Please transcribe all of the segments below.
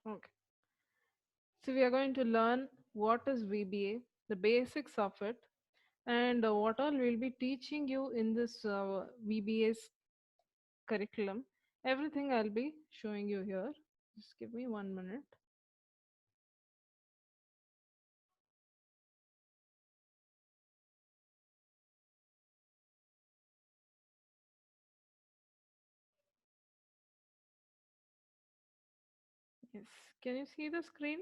Okay. So we are going to learn what is VBA, the basics of it, and what all we'll be teaching you in this VBA's curriculum. Everything I'll be showing you here. Just give me 1 minute. Yes. Can you see the screen?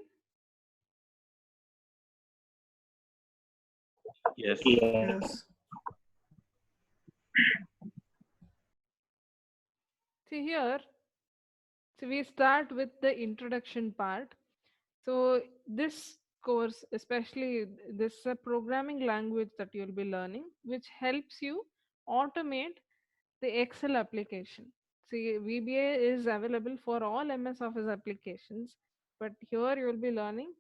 Yes. Yes. See here, so we start with the introduction part. So this course, especially this is a programming language that you'll be learning, which helps you automate the Excel application. See, VBA is available for all MS Office applications, but here you will be learning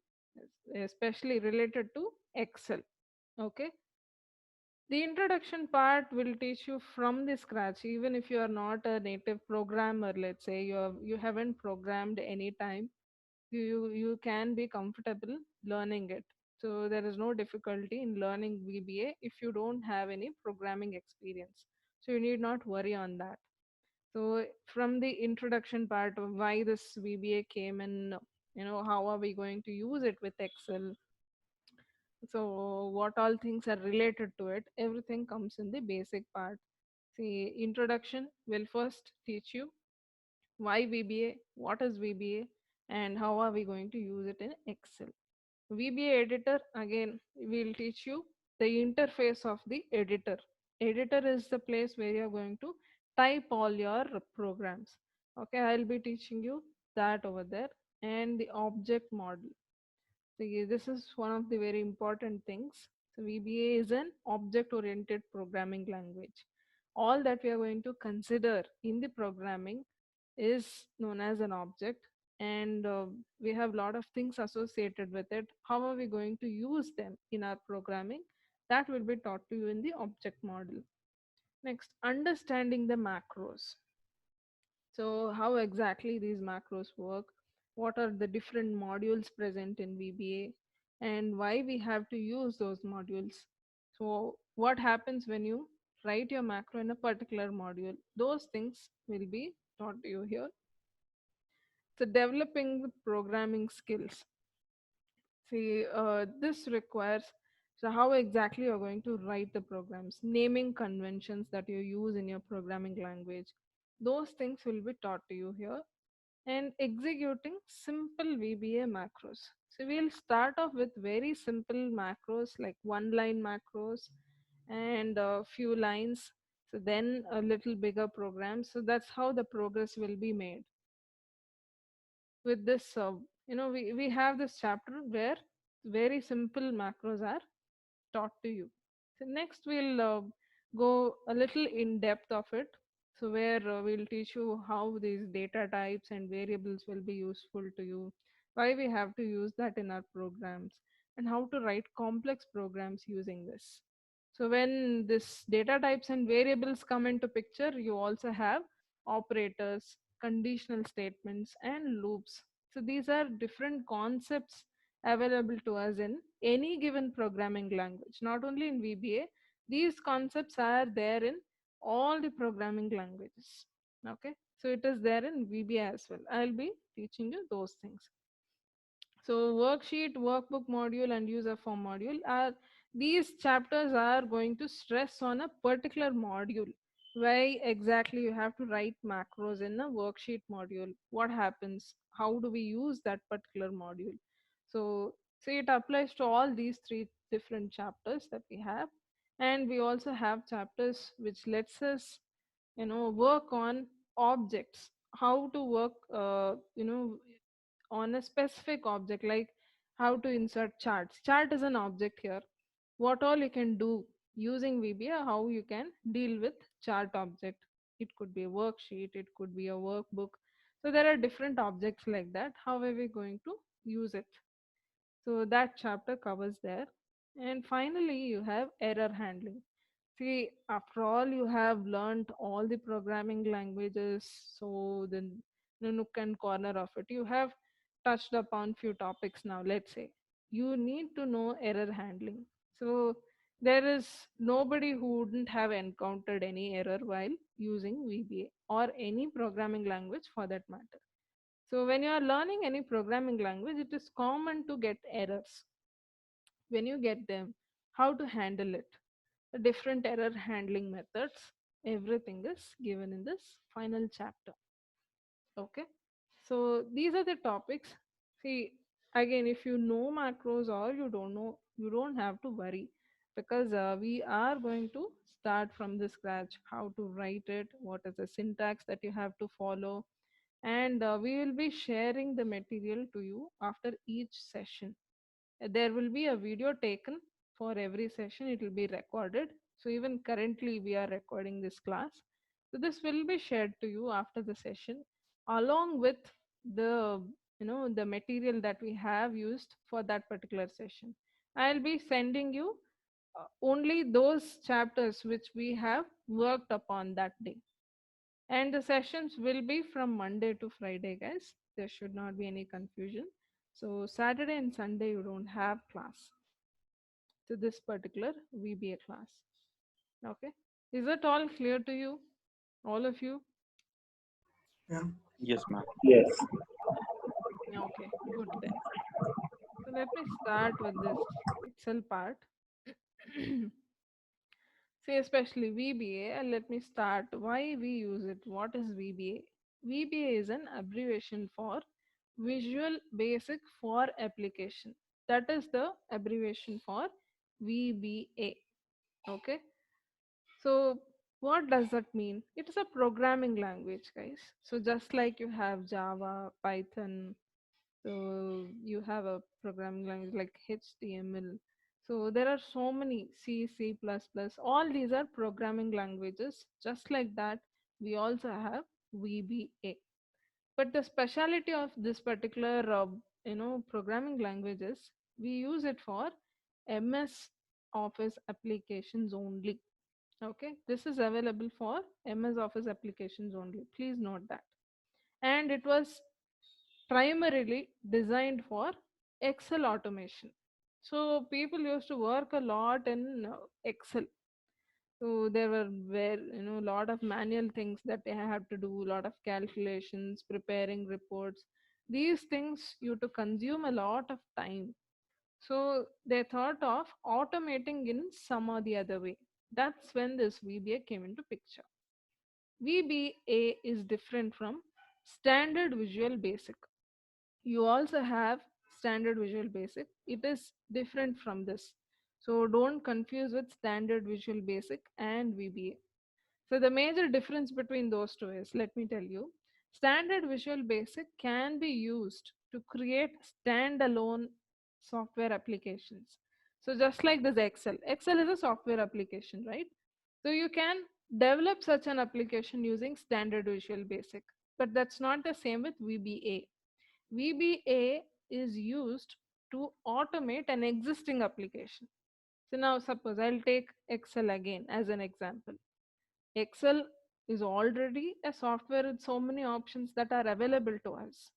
especially related to Excel. Okay. The introduction part will teach you from the scratch, even if you are not a native programmer. Let's say you haven't programmed any time, you can be comfortable learning it. So there is no difficulty in learning VBA if you don't have any programming experience. So you need not worry on that. So from the introduction part of why this VBA came and how are we going to use it with Excel. So what all things are related to it, everything comes in the basic part. See, introduction will first teach you why VBA, what is VBA, and how are we going to use it in Excel. VBA editor, again, will teach you the interface of the editor. Editor is the place where you're going to type all your programs. Okay, I'll be teaching you that over there. And the object model. See, this is one of the very important things. So VBA is an object-oriented programming language. All that we are going to consider in the programming is known as an object, and we have a lot of things associated with it. How are we going to use them in our programming? That will be taught to you in the object model. Next, understanding the macros. So, how exactly these macros work? What are the different modules present in VBA? And why we have to use those modules? So, what happens when you write your macro in a particular module? Those things will be taught to you here. So, developing the programming skills. See, this requires, so how exactly you're going to write the programs, naming conventions that you use in your programming language. Those things will be taught to you here, and executing simple VBA macros. So we'll start off with very simple macros like one line macros and a few lines. So then a little bigger program. So that's how the progress will be made. With this, we have this chapter where very simple macros are taught to you. So next we'll go a little in depth of it. So where we'll teach you how these data types and variables will be useful to you, why we have to use that in our programs, and how to write complex programs using this. So when this data types and variables come into picture, you also have operators, conditional statements, and loops. So these are different concepts available to us in any given programming language, not only in VBA. These concepts are there in all the programming languages. Okay, so it is there in VBA as well. I'll be teaching you those things. So worksheet, workbook module, and user form module are, these chapters are going to stress on a particular module. Why exactly you have to write macros in a worksheet module? What happens? How do we use that particular module? So it applies to all these three different chapters that we have, and we also have chapters which lets us work on objects, how to work on a specific object, like how to insert charts. Chart is an object here. What all you can do using VBA, how you can deal with chart object. It could be a worksheet, it could be a workbook. So there are different objects like that. How are we going to use it? So that chapter covers there. And finally, you have error handling. See, after all, you have learned all the programming languages, so the nook and corner of it. You have touched upon few topics now. Let's say you need to know error handling. So there is nobody who wouldn't have encountered any error while using VBA or any programming language for that matter. So when you are learning any programming language, it is common to get errors. When you get them, how to handle it, the different error handling methods, everything is given in this final chapter. Okay, so these are the topics. See, again, if you know macros or you don't know, you don't have to worry, because we are going to start from the scratch, how to write it, what is the syntax that you have to follow, and we will be sharing the material to you after each session. There will be a video taken for every session, it will be recorded. So even currently we are recording this class, so this will be shared to you after the session, along with the, the material that we have used for that particular session. I'll be sending you only those chapters which we have worked upon that day, and the sessions will be from Monday to Friday, guys. There should not be any confusion. So Saturday and Sunday you don't have class to this particular VBA class. Okay. Is that all clear to you? All of you? Yeah. Yes, ma'am. Yes. Okay, good then. So let me start with this Excel part. See, especially VBA, and let me start why we use it. What is VBA? VBA is an abbreviation for Visual Basic for Application. That is the abbreviation for VBA. Okay. So, what does that mean? It is a programming language, guys. So, just like you have Java, Python, so you have a programming language like HTML. So, there are so many C, C++. All these are programming languages. Just like that, we also have VBA. But the speciality of this particular, programming languages, we use it for MS Office applications only. Okay, this is available for MS Office applications only. Please note that. And it was primarily designed for Excel automation. So people used to work a lot in Excel. So there were a lot of manual things that they have to do, a lot of calculations, preparing reports. These things used to consume a lot of time. So they thought of automating in some or the other way. That's when this VBA came into picture. VBA is different from Standard Visual Basic. You also have Standard Visual Basic. It is different from this. So don't confuse with Standard Visual Basic and VBA. So the major difference between those two is, let me tell you, Standard Visual Basic can be used to create standalone software applications. So just like this Excel is a software application, right? So you can develop such an application using Standard Visual Basic, but that's not the same with VBA. VBA is used to automate an existing application. So now suppose I'll take Excel again as an example. Excel is already a software with so many options that are available to us.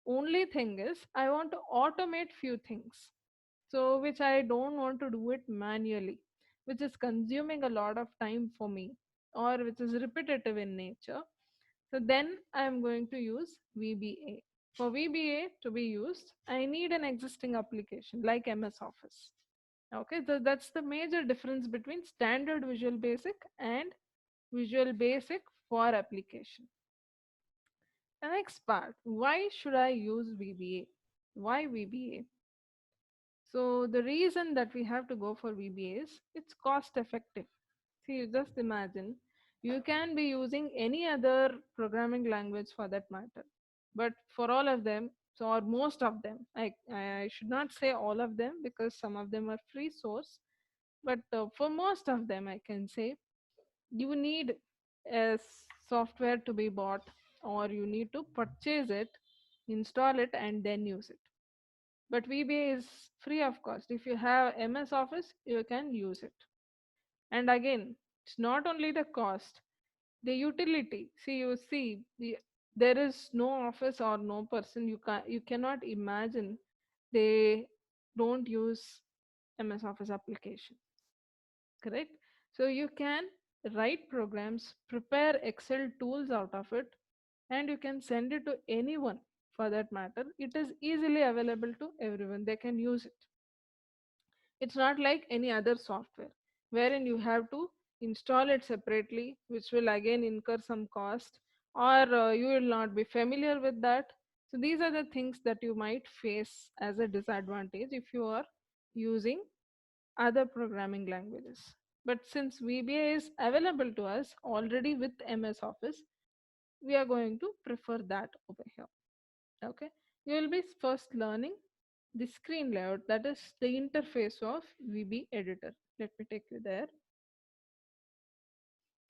Only thing is, I want to automate few things. So, which I don't want to do it manually, which is consuming a lot of time for me, or which is repetitive in nature. So, then I am going to use VBA. For VBA to be used, I need an existing application like MS Office. Okay, so that's the major difference between Standard Visual Basic and Visual Basic for application. The next part, why should I use VBA? Why VBA? So the reason that we have to go for VBA is it's cost effective. See, you just imagine you can be using any other programming language for that matter. But for all of them, so or most of them, I should not say all of them because some of them are free source. But for most of them, I can say you need a software to be bought, or you need to purchase it, install it, and then use it. But VBA is free of cost. If you have MS Office, you can use it. And again, it's not only the cost, the utility. See, you see, There is no office or no person you cannot imagine they don't use MS Office application, correct? So you can write programs, prepare Excel tools out of it, and you can send it to anyone for that matter. It is easily available to everyone, they can use it. It's not like any other software wherein you have to install it separately, which will again incur some cost, or you will not be familiar with that. So, these are the things that you might face as a disadvantage if you are using other programming languages. But since VBA is available to us already with MS Office, we are going to prefer that over here. Okay, you will be first learning the screen layout, that is the interface of VB editor. Let me take you there.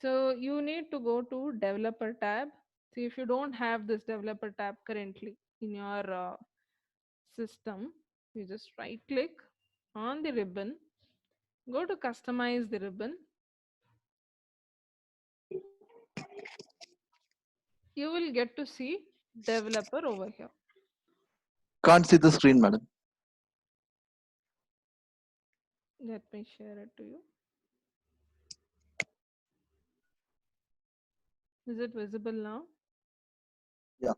So you need to go to developer tab. See, if you don't have this developer tab currently in your system, you just right click on the ribbon, go to customize the ribbon. You will get to see developer over here. Can't see the screen, madam. Let me share it to you. Is it visible now? Yeah.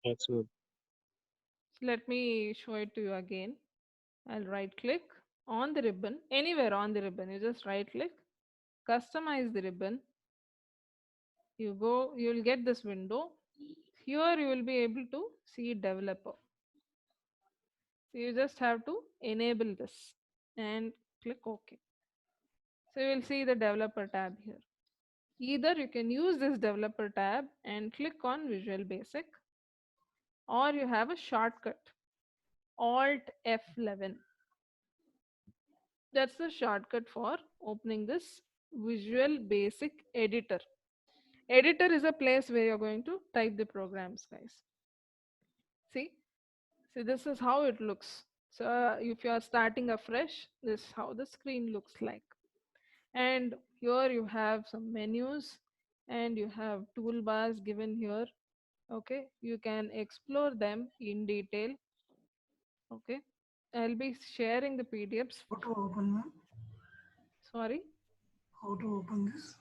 That's good. So let me show it to you again. I'll right click on the ribbon, anywhere on the ribbon. You just right click, customize the ribbon. You go, you will get this window. Here you will be able to see developer. So you just have to enable this and click OK. So you will see the developer tab here. Either you can use this developer tab and click on Visual Basic, or you have a shortcut Alt F11. That's the shortcut for opening this Visual Basic editor. Editor is a place where you're going to type the programs, guys. See, see, this is how it looks. So if you are starting afresh, this is how the screen looks like. And here you have some menus and you have toolbars given here. Okay, you can explore them in detail. Okay, I'll be sharing the PDFs. How to open, ma'am? Sorry, How to open this?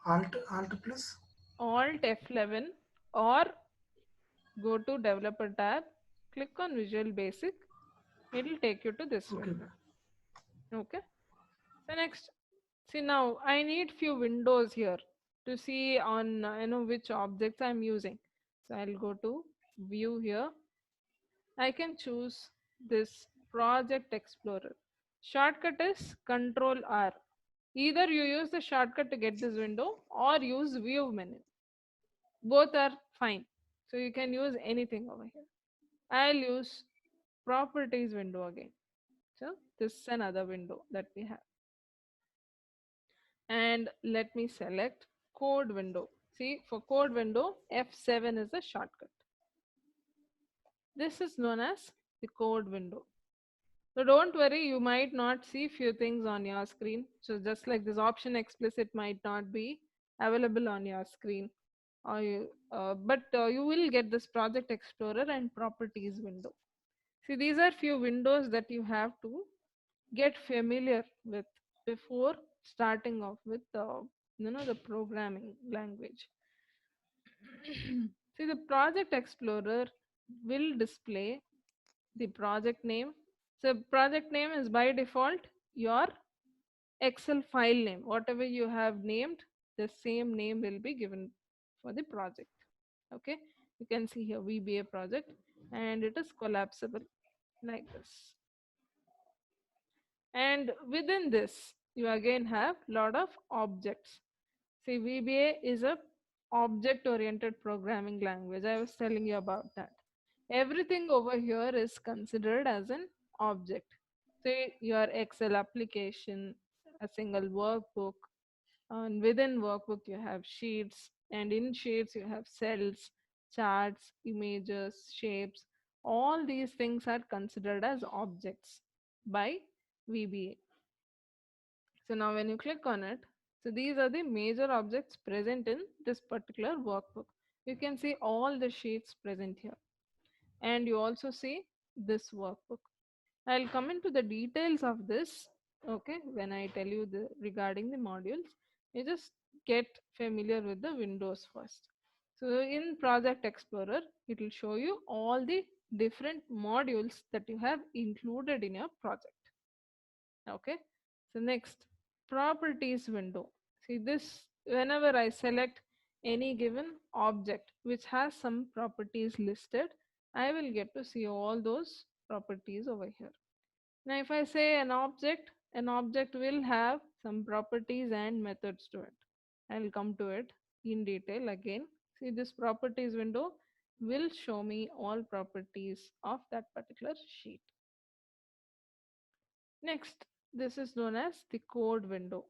Alt plus. Alt F11, or go to developer tab, click on Visual Basic. It will take you to this Okay. window. Okay, so next, see, now I need few windows here to see on which objects I'm using. So I'll go to view here. I can choose this project explorer. Shortcut is Control R. Either you use the shortcut to get this window or use view menu. Both are fine. So you can use anything over here. I'll use properties window again. So this is another window that we have. And let me select code window. See, for code window, F7 is the shortcut. This is known as the code window. So don't worry, you might not see few things on your screen. So just like this option explicit might not be available on your screen, or but you will get this project explorer and properties window. See, these are few windows that you have to get familiar with before starting off with the programming language. See, the project explorer will display the project name. So project name is by default your Excel file name. Whatever you have named, the same name will be given for the project. Okay, you can see here VBA project, and it is collapsible like this. And within this, you again have lot of objects. See, VBA is a object oriented programming language. I was telling you about that. Everything over here is considered as an object. Say your Excel application, a single workbook, and within workbook you have sheets, and in sheets you have cells, charts, images, shapes. All these things are considered as objects by VBA. So now when you click on it, So these are the major objects present in this particular workbook. You can see all the sheets present here, and you also see this workbook. I'll come into the details of this, okay, when I tell you the regarding the modules. You just get familiar with the windows first. So in Project Explorer, it will show you all the different modules that you have included in your project. Okay. So next, properties window. See this, whenever I select any given object which has some properties listed, I will get to see all those properties over here. Now, if I say an object will have some properties and methods to it. I'll come to it in detail again. See, this properties window will show me all properties of that particular sheet. Next, this is known as the code window.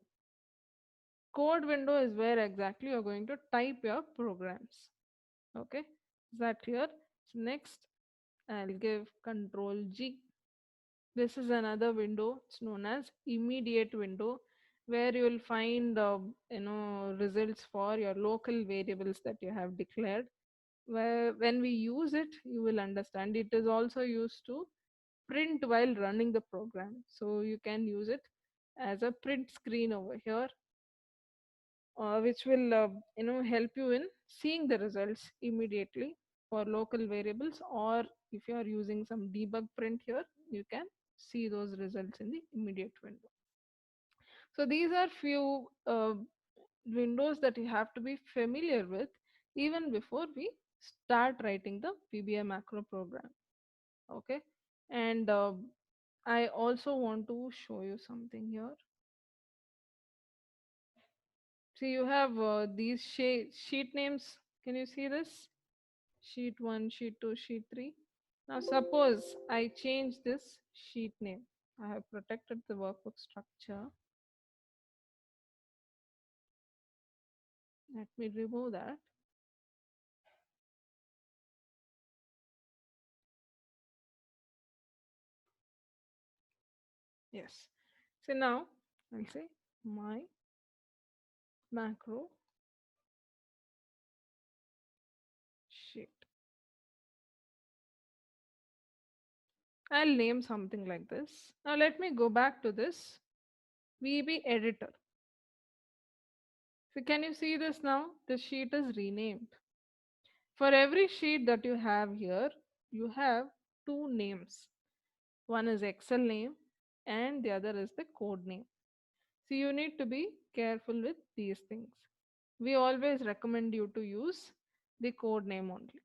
Code window is where exactly you're going to type your programs. Okay, is that clear? So next, I'll give Control G. This is another window. It's known as immediate window, where you will find results for your local variables that you have declared. Where when we use it, you will understand it is also used to print while running the program. So you can use it as a print screen over here, which will help you in seeing the results immediately for local variables, or if you are using some debug print here, you can see those results in the immediate window. So these are few windows that you have to be familiar with even before we start writing the VBA macro program. Okay, and I also want to show you something here. See, you have these sheet names. Can you see this? Sheet 1, sheet 2, sheet 3. Now suppose I change this sheet name. I have protected the workbook structure. Let me remove that. Yes. So now I'll say my macro sheet. I'll name something like this. Now let me go back to this VB editor. So can you see this now? The sheet is renamed. For every sheet that you have here, you have two names. One is Excel name and the other is the code name. So you need to be careful with these things. We always recommend you to use the code name only.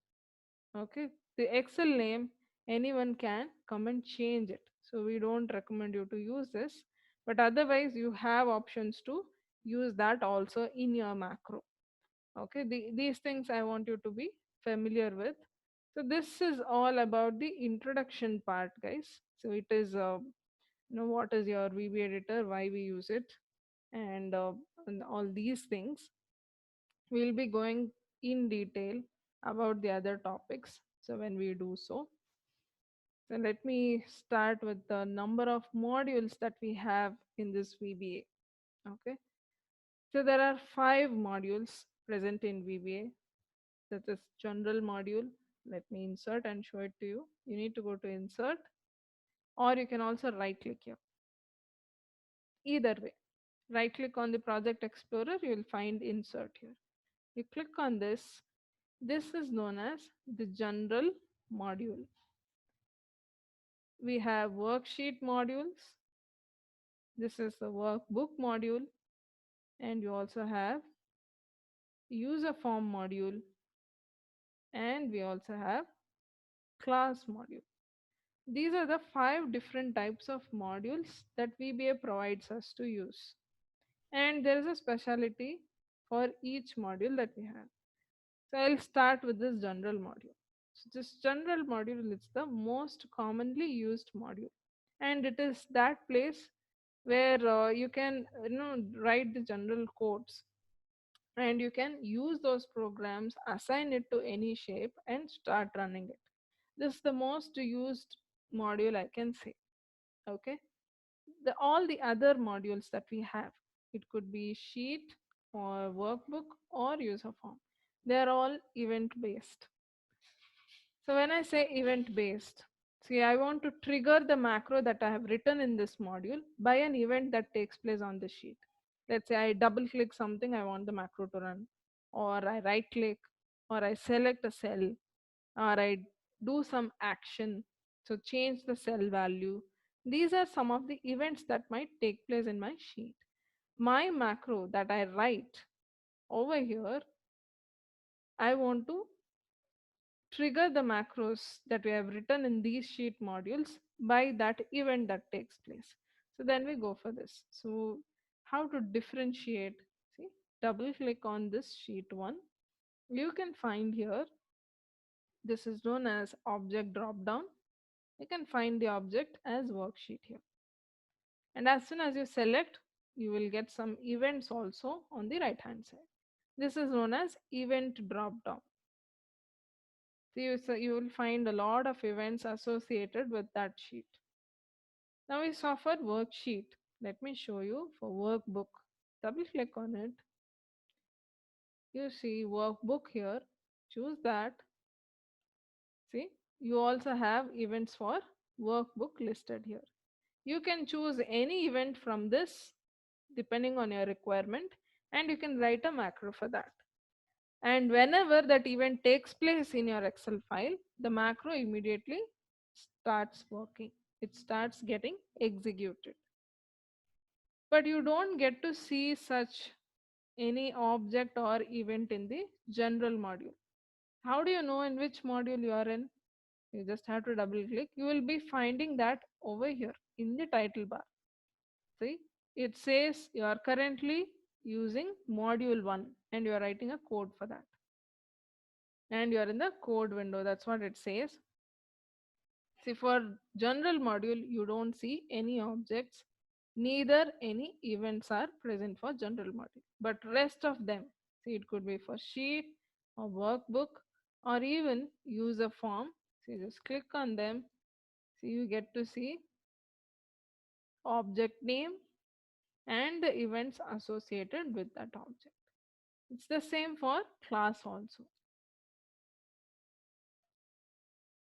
Okay, the Excel name, anyone can come and change it. So we don't recommend you to use this, but otherwise you have options to use that also in your macro. Okay, these things I want you to be familiar with. So this is all about the introduction part, guys. So it is what is your VB editor, why we use it, and all these things. We'll be going in detail about the other topics. So when we do so, then let me start with the number of modules that we have in this VBA. Okay, so there are 5 modules present in VBA. That is general module. Let me insert and show it to you. You need to go to insert, or you can also right click here. Either way, right click on the project explorer, you will find insert here. You click on this. This is known as the general module. We have worksheet modules. This is the workbook module. And you also have user form module. And we also have class module. These are the 5 different types of modules that VBA provides us to use. And there is a specialty for each module that we have. So I'll start with this general module. So this general module is the most commonly used module, and it is that place where you can write the general codes, and you can use those programs, assign it to any shape, and start running it. This is the most used module I can say. Okay, all the other modules that we have, It could be sheet or workbook or user form. They are all event based. So when I say event based, see, I want to trigger the macro that I have written in this module by an event that takes place on the sheet. Let's say I double click something, I want the macro to run, or I right click, or I select a cell, or I do some action, so change the cell value. These are some of the events that might take place in my sheet. My macro that I write over here, I want to trigger the macros that we have written in these sheet modules by that event that takes place. So then we go for this. So how to differentiate? See, double click on this sheet one. You can find here, this is known as object drop down. You can find the object as worksheet here. And as soon as you select, you will get some events also on the right hand side. This is known as event drop down. So you will find a lot of events associated with that sheet. Now we saw for worksheet. Let me show you for workbook. Double click on it. You see workbook here. Choose that. See, you also have events for workbook listed here. You can choose any event from this depending on your requirement, and you can write a macro for that. And whenever that event takes place in your Excel file, the macro immediately starts working. It starts getting executed. But you don't get to see such any object or event in the general module. How do you know in which module you are in? You just have to double click. You will be finding that over here in the title bar. See, it says you are currently using module 1 and you are writing a code for that. And you are in the code window. That's what it says. See, for general module, you don't see any objects, neither any events are present for general module. But rest of them, see, it could be for sheet or workbook or even user form. See, just click on them. See, you get to see object name and the events associated with that object. It's the same for class also.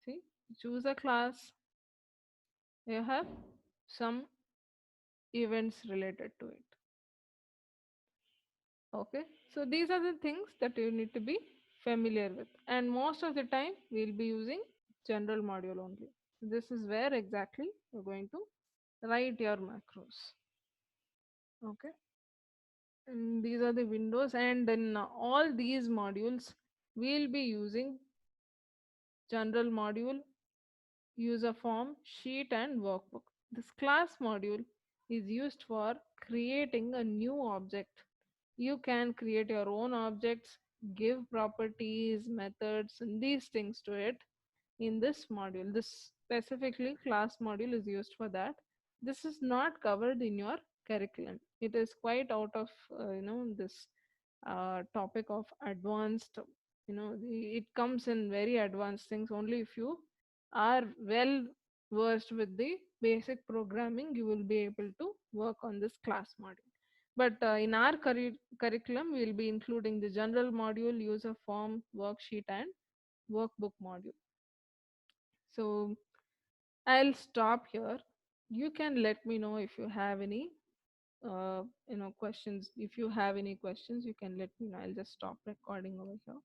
See, choose a class. You have some events related to it. Okay, so these are the things that you need to be familiar with, and most of the time we'll be using general module only. So this is where exactly you're going to write your macros. Okay, and these are the windows, and in all these modules we'll be using general module, user form, sheet, and workbook. This class module is used for creating a new object. You can create your own objects, give properties, methods, and these things to it in this module. This specifically class module is used for that. This is not covered in your curriculum. It is quite out of this topic of advanced. It comes in very advanced things. Only if you are well versed with the basic programming, you will be able to work on this class module. But in our curriculum, we will be including the general module, user form, worksheet, and workbook module. So I'll stop here. You can let me know if you have any questions. If you have any questions, you can let me know. I'll just stop recording over here.